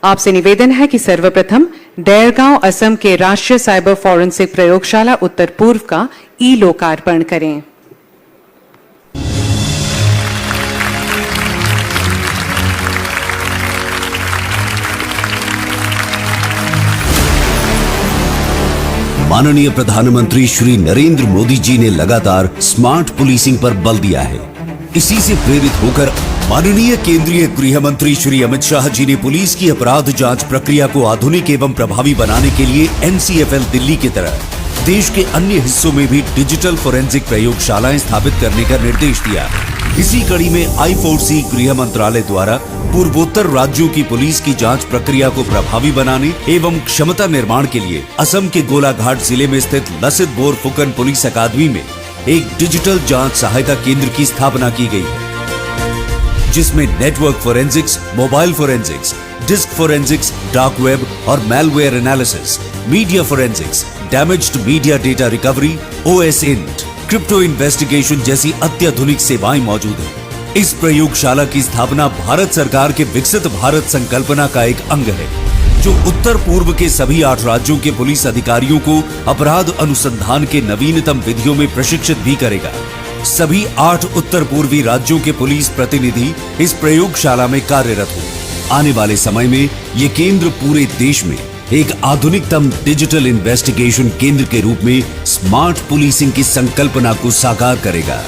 आपसे निवेदन है कि सर्वप्रथम डेरगांव असम के राष्ट्रीय साइबर फॉरेंसिक प्रयोगशाला उत्तर पूर्व का ई लोकार्पण करें। माननीय प्रधानमंत्री श्री नरेंद्र मोदी जी ने लगातार स्मार्ट पुलिसिंग पर बल दिया है। इसी से प्रेरित होकर माननीय केंद्रीय गृह मंत्री श्री अमित शाह जी ने पुलिस की अपराध जांच प्रक्रिया को आधुनिक एवं प्रभावी बनाने के लिए एनसीएफएल दिल्ली की तरह देश के अन्य हिस्सों में भी डिजिटल फोरेंसिक प्रयोगशालाएं स्थापित करने का निर्देश दिया। इसी कड़ी में I4C गृह मंत्रालय द्वारा पूर्वोत्तर राज्यों की पुलिस की जांच प्रक्रिया को प्रभावी बनाने एवं क्षमता निर्माण के लिए असम के गोलाघाट जिले में स्थित लसित बोरफुकन पुलिस अकादमी में एक डिजिटल जांच सहायता केंद्र की स्थापना की गई है, जिसमें network forensics, mobile forensics, disk forensics, dark web और malware analysis, media forensics, damaged media data recovery, OSINT, crypto investigation जैसी अत्याधुनिक सेवाएं मौजूद हैं। इस प्रयोगशाला की स्थापना भारत सरकार के विकसित भारत संकल्पना का एक अंग है, जो उत्तर पूर्व के सभी 8 राज्यों के पुलिस अधिकारियों को अपराध अनुसंधान के नवीनतम विधियों में प्रशिक्षित भी करेगा। सभी 8 उत्तर पूर्वी राज्यों के पुलिस प्रतिनिधि इस प्रयोगशाला में कार्यरत होंगे। आने वाले समय में ये केंद्र पूरे देश में एक आधुनिकतम डिजिटल इन्वेस्टिगेशन केंद्र के रूप में स्मार्ट पुलिसिंग की संकल्पना को साकार करेगा।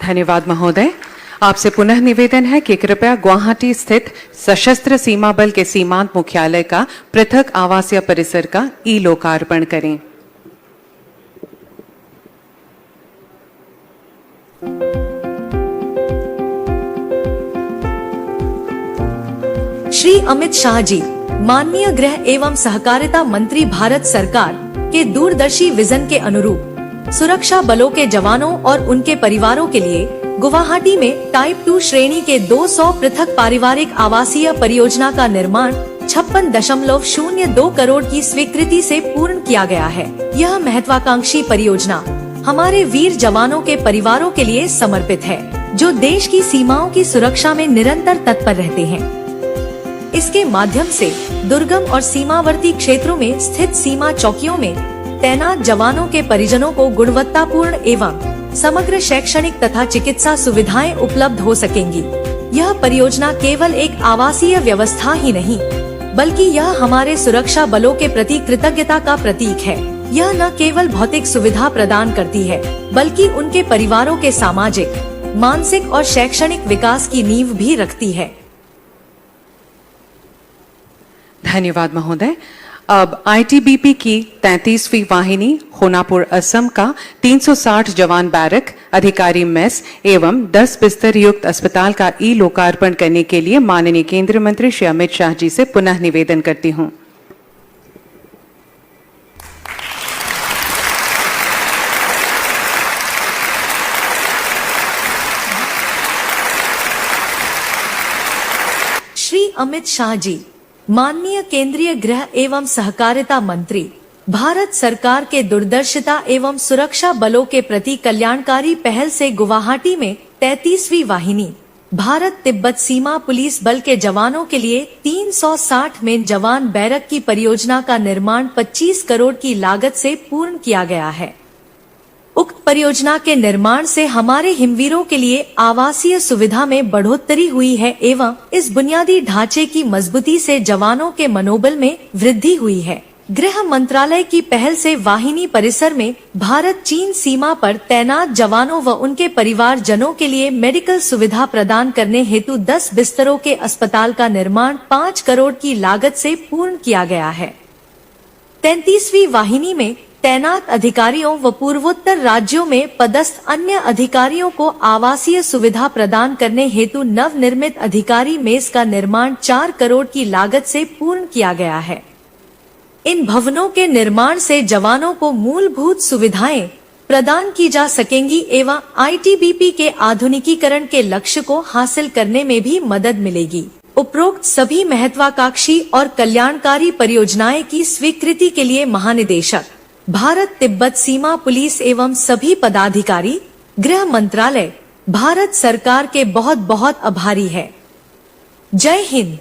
धन्यवाद महोदय। आपसे पुनः निवेदन है कि कृपया गुवाहाटी स्थित सशस्त्र सीमा बल के सीमांत मुख्यालय का पृथक आवासीय परिसर का ई लोकार्पण करें। श्री अमित शाह जी, माननीय गृह एवं सहकारिता मंत्री, भारत सरकार के दूरदर्शी विजन के अनुरूप सुरक्षा बलों के जवानों और उनके परिवारों के लिए गुवाहाटी में टाइप 2 श्रेणी के 200 पृथक पारिवारिक आवासीय परियोजना का निर्माण 56.02 करोड़ की स्वीकृति से पूर्ण किया गया है। यह महत्वाकांक्षी परियोजना हमारे वीर जवानों के परिवारों के लिए समर्पित है, जो देश की सीमाओं की सुरक्षा में निरंतर तत्पर रहते हैं। इसके माध्यम से दुर्गम और सीमावर्ती क्षेत्रों में स्थित सीमा चौकियों में तैनात जवानों के परिजनों को गुणवत्तापूर्ण एवं समग्र शैक्षणिक तथा चिकित्सा सुविधाएं उपलब्ध हो सकेंगी। यह परियोजना केवल एक आवासीय व्यवस्था ही नहीं, बल्कि यह हमारे सुरक्षा बलों के प्रति कृतज्ञता का प्रतीक है। यह न केवल भौतिक सुविधा प्रदान करती है, बल्कि उनके परिवारों के सामाजिक, मानसिक और शैक्षणिक विकास की नींव भी रखती है। धन्यवाद महोदय। अब ITBP की 33वीं वाहिनी होनापुर असम का 360 जवान बैरक, अधिकारी मेस एवं 10 बिस्तर युक्त अस्पताल का ई लोकार्पण करने के लिए माननीय केंद्रीय मंत्री श्री अमित शाह जी से पुनः निवेदन करती हूं। श्री अमित शाह जी, माननीय केंद्रीय गृह एवं सहकारिता मंत्री, भारत सरकार के दूरदर्शिता एवं सुरक्षा बलों के प्रति कल्याणकारी पहल से गुवाहाटी में 33वीं वाहिनी भारत तिब्बत सीमा पुलिस बल के जवानों के लिए 360 में जवान बैरक की परियोजना का निर्माण 25 करोड़ की लागत से पूर्ण किया गया है। उक्त परियोजना के निर्माण से हमारे हिमवीरों के लिए आवासीय सुविधा में बढ़ोतरी हुई है एवं इस बुनियादी ढांचे की मजबूती से जवानों के मनोबल में वृद्धि हुई है। गृह मंत्रालय की पहल से वाहिनी परिसर में भारत चीन सीमा पर तैनात जवानों व उनके परिवार जनों के लिए मेडिकल सुविधा प्रदान करने हेतु 10 बिस्तरों के अस्पताल का निर्माण 5 करोड़ की लागत से पूर्ण किया गया है। 33वीं वाहिनी में तैनात अधिकारियों व पूर्वोत्तर राज्यों में पदस्थ अन्य अधिकारियों को आवासीय सुविधा प्रदान करने हेतु नव निर्मित अधिकारी मेस का निर्माण 4 करोड़ की लागत से पूर्ण किया गया है। इन भवनों के निर्माण से जवानों को मूलभूत सुविधाएं प्रदान की जा सकेंगी एवं ITBP के आधुनिकीकरण के लक्ष्य को हासिल करने में भी मदद मिलेगी। उपरोक्त सभी महत्वाकांक्षी और कल्याणकारी परियोजनाएं की स्वीकृति के लिए महानिदेशक भारत तिब्बत सीमा पुलिस एवं सभी पदाधिकारी, गृह मंत्रालय, भारत सरकार के बहुत बहुत आभारी है। जय हिंद।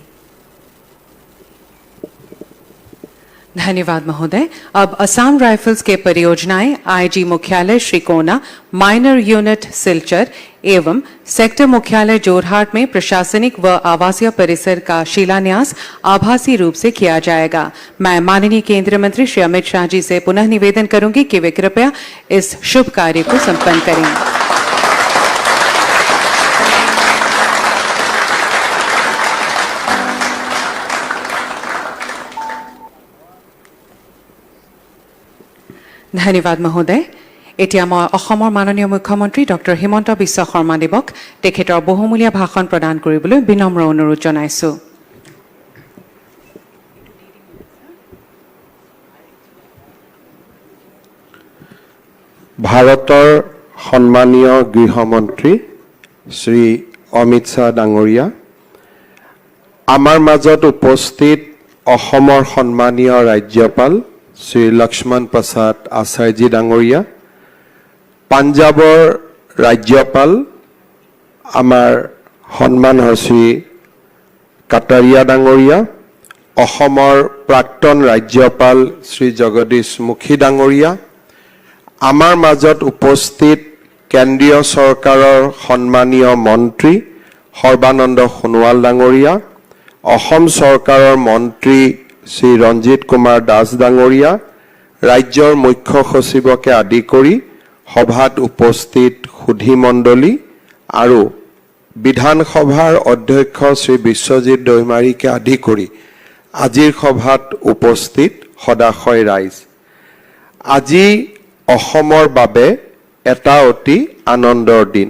धन्यवाद महोदय। अब असम राइफल्स के परियोजनाएं आईजी मुख्यालय श्रीकोना, माइनर यूनिट सिलचर एवं सेक्टर मुख्यालय जोरहाट में प्रशासनिक व आवासीय परिसर का शिलान्यास आभासी रूप से किया जाएगा। मैं माननीय केंद्रीय मंत्री श्री अमित शाह जी से पुनः निवेदन करूंगी कि वे कृपया इस शुभ कार्य को संपन्न करें। ধন্যবাদ মহোদয়। এতিয়া মই অসমৰ মাননীয় মুখ্যমন্ত্ৰী ডক্টৰ হিমন্ত বিশ্ব শৰ্মা দেৱক তেখেতৰ বহুমূলীয়া ভাষণ প্ৰদান কৰিবলৈ বিনম্ৰ অনুৰোধ জনাইছো। ভাৰতৰ সন্মানীয় গৃহমন্ত্ৰী শ্ৰী অমিত শ্বাহ ডাঙৰীয়া, আমাৰ মাজত উপস্থিত অসমৰ সন্মানীয় ৰাজ্যপাল শ্ৰী লক্ষ্মণ প্ৰসাদ আচাৰ্যজী ডাঙৰীয়া, পাঞ্জাবৰ ৰাজ্যপাল আমাৰ সন্মানৰ শ্ৰী কাটাৰিয়া ডাঙৰীয়া, অসমৰ প্ৰাক্তন ৰাজ্যপাল শ্ৰী জগদীশ মুখী ডাঙৰীয়া, আমাৰ মাজত উপস্থিত কেন্দ্ৰীয় চৰকাৰৰ সন্মানীয় মন্ত্ৰী সৰ্বানন্দ সোণোৱাল ডাঙৰীয়া, অসম চৰকাৰৰ মন্ত্ৰী শ্ৰী ৰঞ্জিত কুমাৰ দাস ডাঙৰীয়া, ৰাজ্যৰ মুখ্য সচিবকে আদি কৰি সভাত উপস্থিত সুধী মণ্ডলী আৰু বিধানসভাৰ অধ্যক্ষ শ্ৰী বিশ্বজিৎ দৈমাৰীকে আদি কৰি আজিৰ সভাত উপস্থিত সদাশয় ৰাইজ, আজি অসমৰ বাবে এটা অতি আনন্দৰ দিন।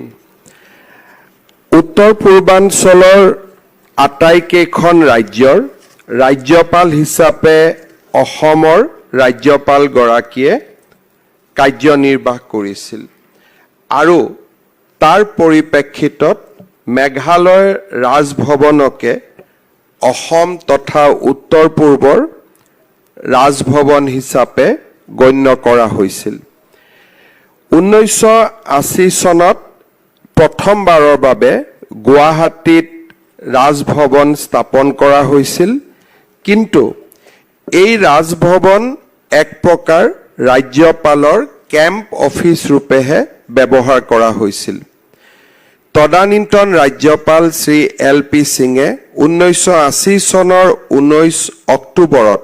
উত্তৰ পূৰ্বাঞ্চলৰ আটাইকেইখন ৰাজ্যৰ ৰাজ্যপাল হিচাপে অসমৰ ৰাজ্যপালগৰাকীয়ে কাৰ্যনিৰ্বাহ কৰিছিল আৰু তাৰ পৰিপ্ৰেক্ষিতত মেঘালয় ৰাজভৱনকে অসম তথা উত্তৰ পূৰ্বৰ ৰাজভৱন হিচাপে গণ্য কৰা হৈছিল। 1980 চনত প্ৰথমবাৰৰ বাবে গুৱাহাটীত ৰাজভৱন স্থাপন কৰা হৈছিল, কিন্তু এই ৰাজভৱন এক প্ৰকাৰ ৰাজ্যপালৰ কেম্প অফিচ ৰূপেহে ব্যৱহাৰ কৰা হৈছিল। তদানীন্তন ৰাজ্যপাল শ্ৰী LP সিঙে 1980 চনৰ 19 অক্টোবৰত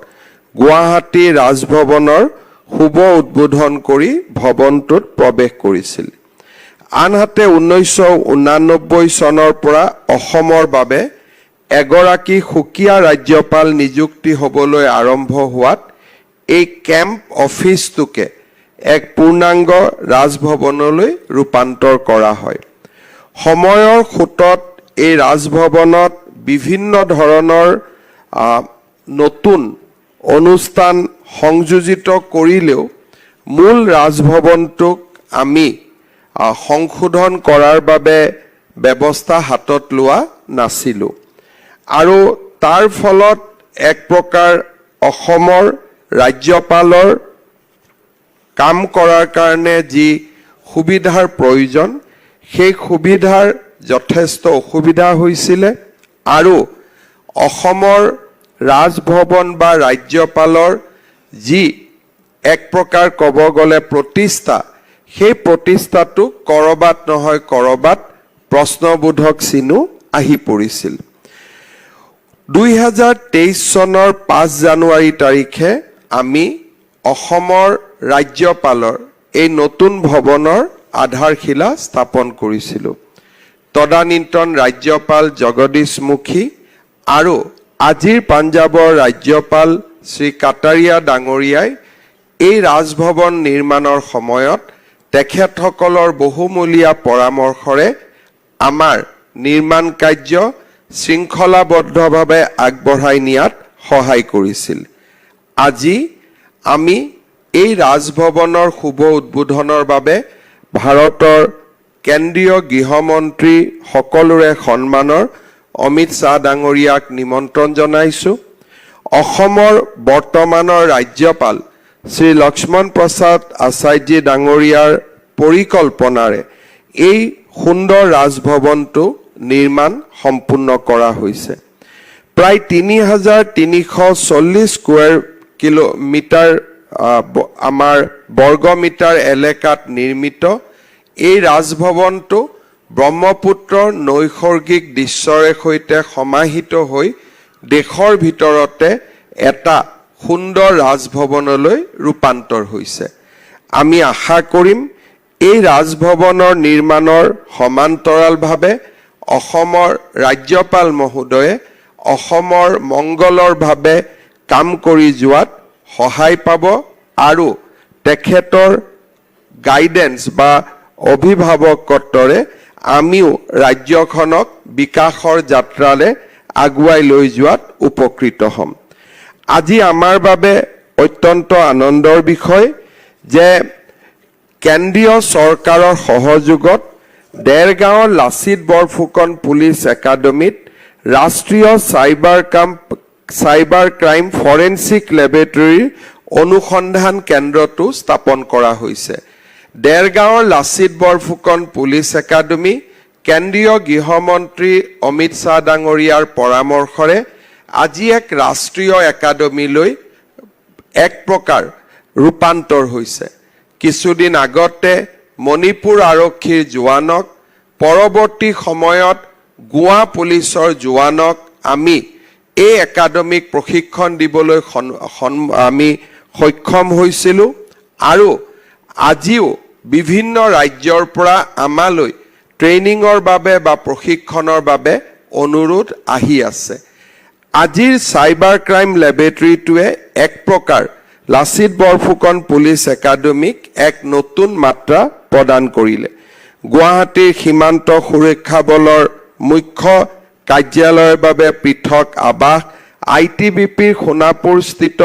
গুৱাহাটী ৰাজভৱনৰ শুভ উদ্বোধন কৰি ভৱনটোত প্ৰৱেশ কৰিছিল। আনহাতে 1989 চনৰ পৰা অসমৰ বাবে এগৰাকী সুকীয়া ৰাজ্যপাল নিযুক্তি হ'বলৈ আৰম্ভ হোৱাত এই কেম্প অফিচটোকে এক পূৰ্ণাংগ ৰাজভৱনলৈ ৰূপান্তৰ কৰা হয়। সময়ৰ সোঁতত এই ৰাজভৱনত বিভিন্ন ধৰণৰ নতুন অনুষ্ঠান সংযোজিত কৰিলেও মূল ৰাজভৱনটোক আমি সংশোধন কৰাৰ বাবে ব্যৱস্থা হাতত লোৱা নাছিলোঁ আৰু তাৰ ফলত এক প্ৰকাৰ অসমৰ ৰাজ্যপালৰ কাম কৰাৰ কাৰণে যি সুবিধাৰ প্ৰয়োজন সেই সুবিধাৰ যথেষ্ট অসুবিধা হৈছিলে আৰু অসমৰ ৰাজভৱন বা ৰাজ্যপালৰ যি এক প্ৰকাৰ ক'ব গ'লে প্ৰতিষ্ঠা, সেই প্ৰতিষ্ঠাটো কৰবাত নহয় কৰবাত প্ৰশ্নবোধক চিনো আহি পৰিছিল। 2023 চনৰ 5 জানুৱাৰী তাৰিখে আমি অসমৰ ৰাজ্যপালৰ এই নতুন ভৱনৰ আধাৰশিলা স্থাপন কৰিছিলোঁ। তদানীন্তন ৰাজ্যপাল জগদীশ মুখী আৰু আজিৰ পাঞ্জাবৰ ৰাজ্যপাল শ্ৰী কাটাৰিয়া ডাঙৰীয়াই এই ৰাজভৱন নিৰ্মাণৰ সময়ত তেখেতসকলৰ বহুমূলীয়া পৰামৰ্শৰে আমাৰ নিৰ্মাণ কাৰ্য শৃংখলাবদ্ধভাৱে আগবঢ়াই নিয়াত সহায় কৰিছিল। আজি আমি এই ৰাজভৱনৰ শুভ উদ্বোধনৰ বাবে ভাৰতৰ কেন্দ্ৰীয় গৃহমন্ত্ৰী সকলোৰে সন্মানৰ অমিত শ্বাহ ডাঙৰীয়াক নিমন্ত্ৰণ জনাইছোঁ। অসমৰ বৰ্তমানৰ ৰাজ্যপাল শ্ৰী লক্ষ্মণ প্ৰসাদ আচাৰ্যজী ডাঙৰীয়াৰ পৰিকল্পনাৰে এই সুন্দৰ ৰাজভৱনটো নিৰ্মাণ সম্পূৰ্ণ কৰা হৈছে। প্ৰায় ৩,৩৪০ স্কোয়াৰ কিলোমিটাৰ আমাৰ বৰ্গমিটাৰ এলেকাত নিৰ্মিত এই ৰাজভৱনটো ব্ৰহ্মপুত্ৰৰ নৈসৰ্গিক দৃশ্যৰে সৈতে সমাহিত হৈ দেশৰ ভিতৰতে এটা সুন্দৰ ৰাজভৱনলৈ ৰূপান্তৰ হৈছে। আমি আশা কৰিম এই ৰাজভৱনৰ নিৰ্মাণৰ সমান্তৰালভাৱে অসমৰ ৰাজ্যপাল মহোদয়ে অসমৰ মংগলৰ বাবে কাম কৰি যোৱাত সহায় পাব আৰু তেখেতৰ গাইডেন্স বা অভিভাৱকত্বৰে আমিও ৰাজ্যখনক বিকাশৰ যাত্ৰালে আগুৱাই লৈ যোৱাত উপকৃত হ'ম। আজি আমাৰ বাবে অত্যন্ত আনন্দৰ বিষয় যে কেন্দ্ৰীয় চৰকাৰৰ সহযোগত দেৰগাঁৱৰ লাচিত বৰফুকন পুলিচ একাডেমীত ৰাষ্ট্ৰীয় চাইবাৰ ক্ৰাইম ফৰেনচিক লেবৰেটৰীৰ অনুসন্ধান কেন্দ্ৰটো স্থাপন কৰা হৈছে। দেৰগাঁৱৰ লাচিত বৰফুকন পুলিচ একাডেমী কেন্দ্ৰীয় গৃহমন্ত্ৰী অমিত শ্বাহ ডাঙৰীয়াৰ পৰামৰ্শৰে আজি এক ৰাষ্ট্ৰীয় একাডেমীলৈ এক প্ৰকাৰ ৰূপান্তৰ হৈছে। কিছুদিন আগতে মণিপুৰ আৰক্ষীৰ জোৱানক, পৰৱৰ্তী সময়ত গোৱা পুলিচৰ জোৱানক আমি এই একাডেমিক প্ৰশিক্ষণ দিবলৈ আমি সক্ষম হৈছিলোঁ আৰু আজিও বিভিন্ন ৰাজ্যৰ পৰা আমালৈ ট্ৰেইনিঙৰ বাবে বা প্ৰশিক্ষণৰ বাবে অনুৰোধ আহি আছে। আজিৰ চাইবাৰ ক্ৰাইম লেবৰেটৰীটোৱে এক প্ৰকাৰ লাচিত বৰফুকন পুলিচ একাডেমীক এক নতুন মাত্ৰা প্ৰদান কৰিলে। গুৱাহাটীৰ সীমান্ত সুৰক্ষা বলৰ মুখ্য কাৰ্যালয়ৰ বাবে পৃথক আৱাস, ITBPৰ সোণাপুৰস্থিত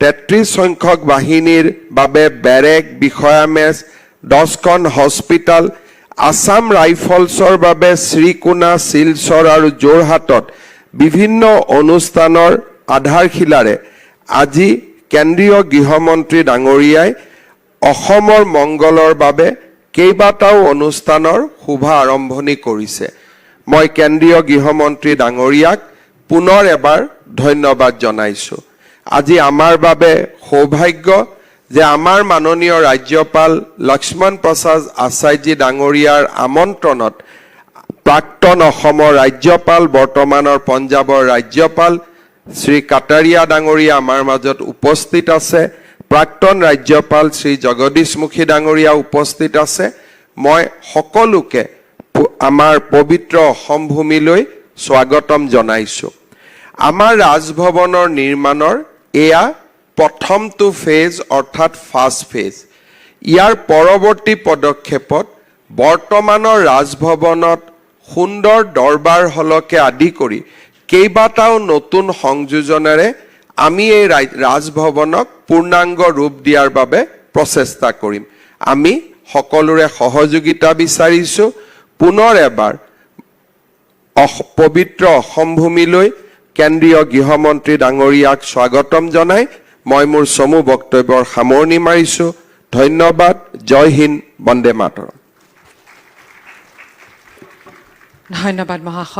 33 সংখ্যক বাহিনীৰ বাবে বেৰেক, বিষয়া মেজ, 10খন হস্পিটাল, আসাম ৰাইফলছৰ বাবে শ্ৰীকোনা, শিলচৰ আৰু যোৰহাটত বিভিন্ন অনুষ্ঠানৰ আধাৰশিলাৰে আজি কেন্দ্ৰীয় গৃহমন্ত্ৰী ডাঙৰীয়াই অসমৰ মংগলৰ বাবে কেইবাটাও অনুষ্ঠানৰ শুভ আৰম্ভণি কৰিছে। মই কেন্দ্ৰীয় গৃহমন্ত্ৰী ডাঙৰীয়াক পুনৰ এবাৰ ধন্যবাদ জনাইছো। আজি আমাৰ বাবে সৌভাগ্য যে আমাৰ মাননীয় ৰাজ্যপাল লক্ষ্মণ প্ৰসাদ আচাৰ্যজী ডাঙৰীয়াৰ আমন্ত্ৰণত প্ৰাক্তন অসমৰ ৰাজ্যপাল, বৰ্তমানৰ পঞ্জাৱৰ ৰাজ্যপাল শ্ৰী কাটাৰিয়া ডাঙৰীয়া আমাৰ মাজত উপস্থিত আছে। প্ৰাক্তন ৰাজ্যপাল শ্ৰী জগদীশমুখী ডাঙৰীয়া উপস্থিত আছে। মই সকলোকে আমাৰ পবিত্ৰ অসম ভূমিলৈ স্বাগতম জনাইছো। আমাৰ ৰাজভৱনৰ নিৰ্মাণৰ এয়া প্ৰথমটো ফেজ অৰ্থাৎ ফাৰ্ষ্ট ফেজ। ইয়াৰ পৰৱৰ্তী পদক্ষেপত বৰ্তমানৰ ৰাজভৱনত সুন্দৰ দৰবাৰ হলকে আদি কৰি কেইবাটাও নতুন সংযোজনেৰে আমি এই ৰাজভৱনক পূৰ্ণাংগ ৰূপ দিয়াৰ বাবে প্ৰচেষ্টা কৰিম। আমি সকলোৰে সহযোগিতা বিচাৰিছো। পুনৰ এবাৰ পবিত্ৰ অসম ভূমিলৈ কেন্দ্ৰীয় গৃহমন্ত্ৰী ডাঙৰীয়াক স্বাগতম জনাই মই মোৰ চমু বক্তব্যৰ সামৰণি মাৰিছো। ধন্যবাদ। জয় হিন্দ, বন্দে মাতৰম। ধন্যবাদ মহাশয়।